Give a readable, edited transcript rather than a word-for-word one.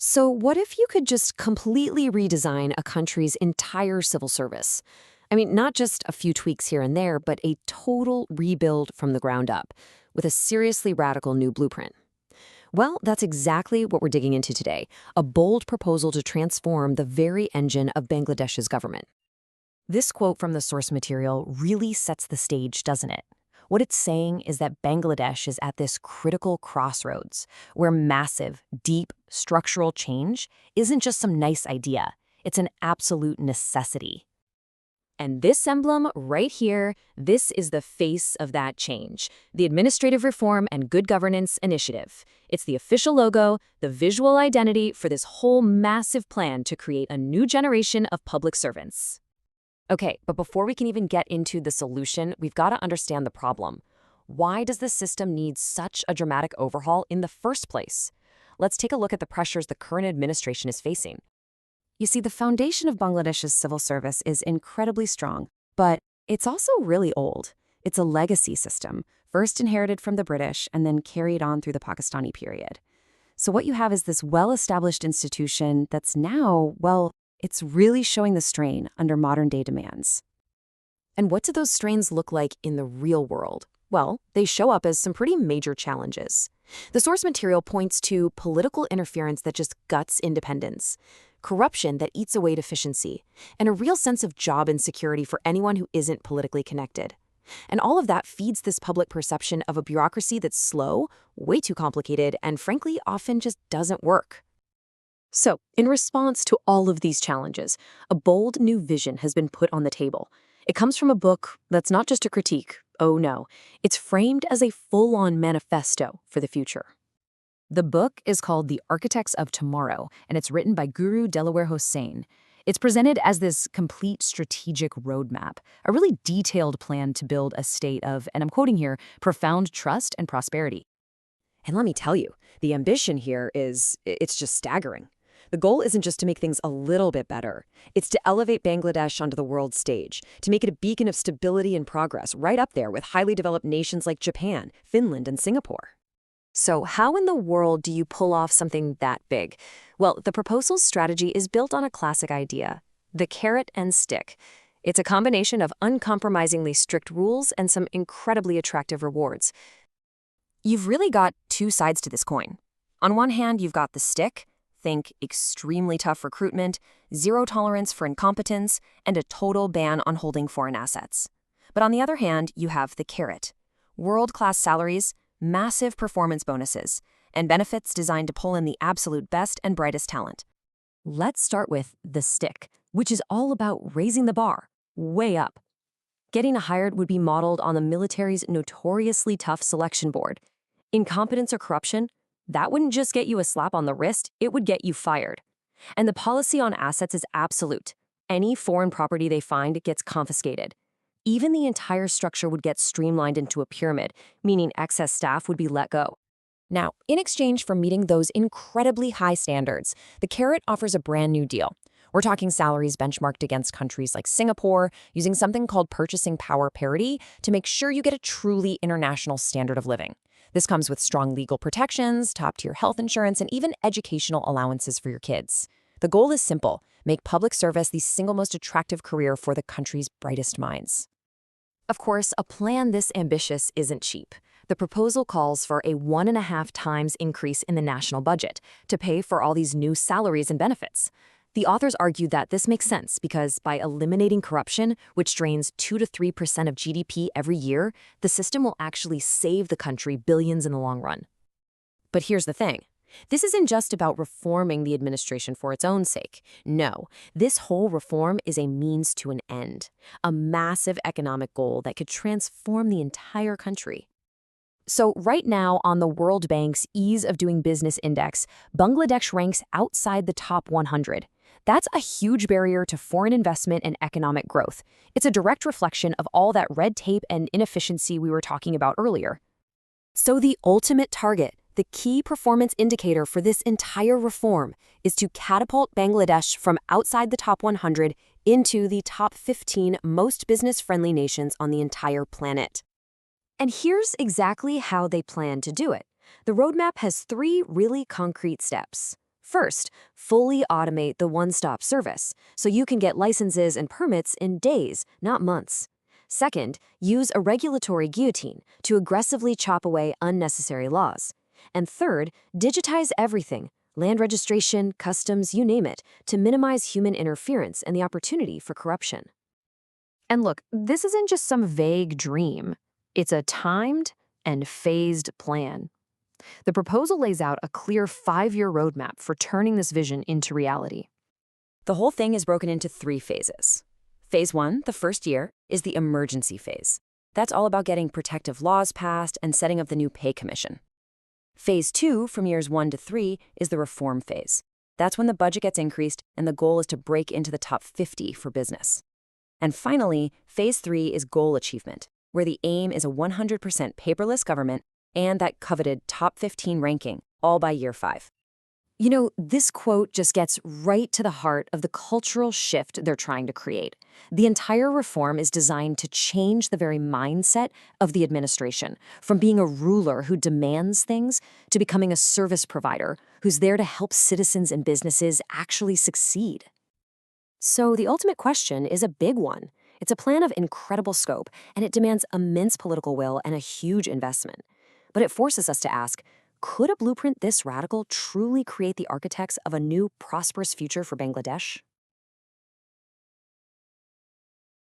So, what if you could just completely redesign a country's entire civil service? I mean, not just a few tweaks here and there, but a total rebuild from the ground up, with a seriously radical new blueprint. Well, that's exactly what we're digging into today, a bold proposal to transform the very engine of Bangladesh's government. This quote from the source material really sets the stage, doesn't it? What it's saying is that Bangladesh is at this critical crossroads where massive, deep, structural change isn't just some nice idea, it's an absolute necessity. And this emblem right here, this is the face of that change, the Administrative Reform and Good Governance Initiative. It's the official logo, the visual identity for this whole massive plan to create a new generation of public servants. Okay, but before we can even get into the solution, we've got to understand the problem. Why does the system need such a dramatic overhaul in the first place? Let's take a look at the pressures the current administration is facing. You see, the foundation of Bangladesh's civil service is incredibly strong, but it's also really old. It's a legacy system, first inherited from the British and then carried on through the Pakistani period. So what you have is this well-established institution that's now, well, it's really showing the strain under modern-day demands. And what do those strains look like in the real world? Well, they show up as some pretty major challenges. The source material points to political interference that just guts independence, corruption that eats away at efficiency, and a real sense of job insecurity for anyone who isn't politically connected. And all of that feeds this public perception of a bureaucracy that's slow, way too complicated, and frankly, often just doesn't work. So, in response to all of these challenges, a bold new vision has been put on the table. It comes from a book that's not just a critique. Oh no, it's framed as a full-on manifesto for the future. The book is called The Architects of Tomorrow, and it's written by Guru Delaware Hossain. It's presented as this complete strategic roadmap, a really detailed plan to build a state of, and I'm quoting here, profound trust and prosperity. And let me tell you, the ambition here it's just staggering. The goal isn't just to make things a little bit better. It's to elevate Bangladesh onto the world stage, to make it a beacon of stability and progress, right up there with highly developed nations like Japan, Finland, and Singapore. So how in the world do you pull off something that big? Well, the proposal's strategy is built on a classic idea, the carrot and stick. It's a combination of uncompromisingly strict rules and some incredibly attractive rewards. You've really got two sides to this coin. On one hand, you've got the stick. Think extremely tough recruitment, zero tolerance for incompetence, and a total ban on holding foreign assets. But on the other hand, you have the carrot. World-class salaries, massive performance bonuses, and benefits designed to pull in the absolute best and brightest talent. Let's start with the stick, which is all about raising the bar, way up. Getting hired would be modeled on the military's notoriously tough selection board. Incompetence or corruption? That wouldn't just get you a slap on the wrist, it would get you fired. And the policy on assets is absolute. Any foreign property they find gets confiscated. Even the entire structure would get streamlined into a pyramid, meaning excess staff would be let go. Now, in exchange for meeting those incredibly high standards, the carrot offers a brand new deal. We're talking salaries benchmarked against countries like Singapore, using something called purchasing power parity to make sure you get a truly international standard of living. This comes with strong legal protections, top-tier health insurance, and even educational allowances for your kids. The goal is simple: make public service the single most attractive career for the country's brightest minds. Of course, a plan this ambitious isn't cheap. The proposal calls for a 1.5 times increase in the national budget to pay for all these new salaries and benefits. The authors argue that this makes sense because by eliminating corruption, which drains 2 to 3% of GDP every year, the system will actually save the country billions in the long run. But here's the thing. This isn't just about reforming the administration for its own sake. No, this whole reform is a means to an end, a massive economic goal that could transform the entire country. So right now, on the World Bank's Ease of Doing Business Index, Bangladesh ranks outside the top 100. That's a huge barrier to foreign investment and economic growth. It's a direct reflection of all that red tape and inefficiency we were talking about earlier. So the ultimate target, the key performance indicator for this entire reform, is to catapult Bangladesh from outside the top 100 into the top 15 most business-friendly nations on the entire planet. And here's exactly how they plan to do it. The roadmap has 3 really concrete steps. First, fully automate the one-stop service so you can get licenses and permits in days, not months. Second, use a regulatory guillotine to aggressively chop away unnecessary laws. And third, digitize everything, land registration, customs, you name it, to minimize human interference and the opportunity for corruption. And look, this isn't just some vague dream. It's a timed and phased plan. The proposal lays out a clear 5-year roadmap for turning this vision into reality. The whole thing is broken into 3 phases. Phase 1, the first year, is the emergency phase. That's all about getting protective laws passed and setting up the new pay commission. Phase 2, from years 1 to 3, is the reform phase. That's when the budget gets increased and the goal is to break into the top 50 for business. And finally, Phase 3 is goal achievement, where the aim is a 100% paperless government and that coveted top 15 ranking, all by year 5. You know, this quote just gets right to the heart of the cultural shift they're trying to create. The entire reform is designed to change the very mindset of the administration, from being a ruler who demands things to becoming a service provider who's there to help citizens and businesses actually succeed. So the ultimate question is a big one. It's a plan of incredible scope, and it demands immense political will and a huge investment. But it forces us to ask, could a blueprint this radical truly create the architects of a new, prosperous future for Bangladesh?